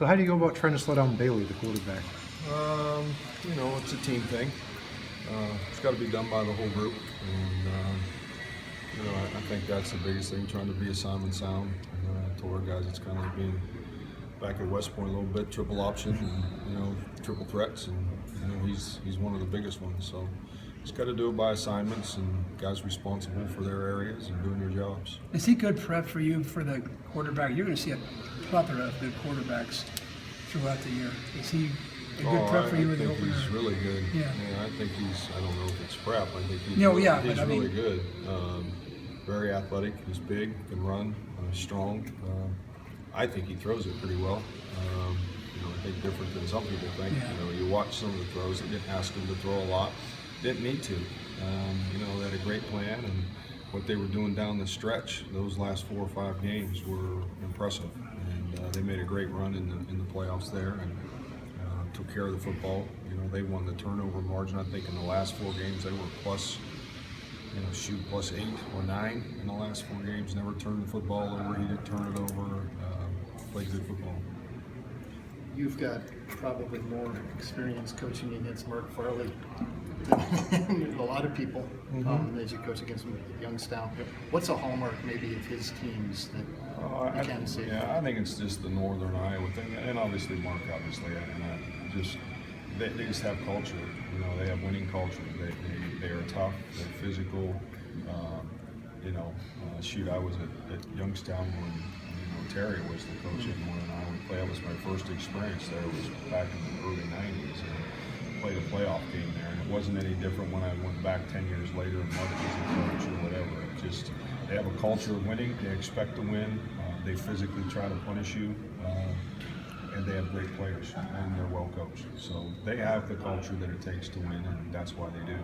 So how do you go about trying to slow down Bailey, the quarterback? You know, it's a team thing. It's got to be done by the whole group, and you know, I think that's the biggest thing. Trying to be assignment sound. I told our guys it's kind of like being back at West Point a little bit, triple option, and, you know, triple threats, and you know, he's one of the biggest ones. So just got to do it by assignments, and guys responsible for their areas and doing their jobs. Is he good prep for you for the quarterback? You're going to see a plethora of good quarterbacks throughout the year. Is he a good prep for you in the I think opener? he's really good. Yeah. I think he's. I don't know if it's prep. I think he's. No, really, yeah, he's but I really mean, good. Very athletic. He's big. Can run. Strong. I think he throws it pretty well. You know, I think different than some people think. Yeah. You know, you watch some of the throws. They didn't ask him to throw a lot. Didn't need to. You know, they had a great plan, and what they were doing down the stretch, those last 4 or 5 games were impressive. And they made a great run in the playoffs there, and took care of the football. You know, they won the turnover margin. I think in the last 4 games they were plus, you know, plus 8 or 9 in the last 4 games. Never turned the football over. He didn't turn it over. Played good football. You've got probably more experience coaching against Mark Farley than a lot of people as you coach against Youngstown. What's a hallmark maybe of his teams that you can see? Yeah, I think it's just the Northern Iowa thing, and obviously Mark, obviously, and just they just have culture. You know, they have winning culture. They are tough. They're physical. You know, shoot, I was at Youngstown when Terry was the coach at Northern Iowa. That was my first experience there. It was back in the early '90s, and played a playoff game there. And it wasn't any different when I went back 10 years later and Mark was the coach or whatever. It just they have a culture of winning. They expect to win. They physically try to punish you, and they have great players, and they're well coached. So they have the culture that it takes to win, and that's why they do.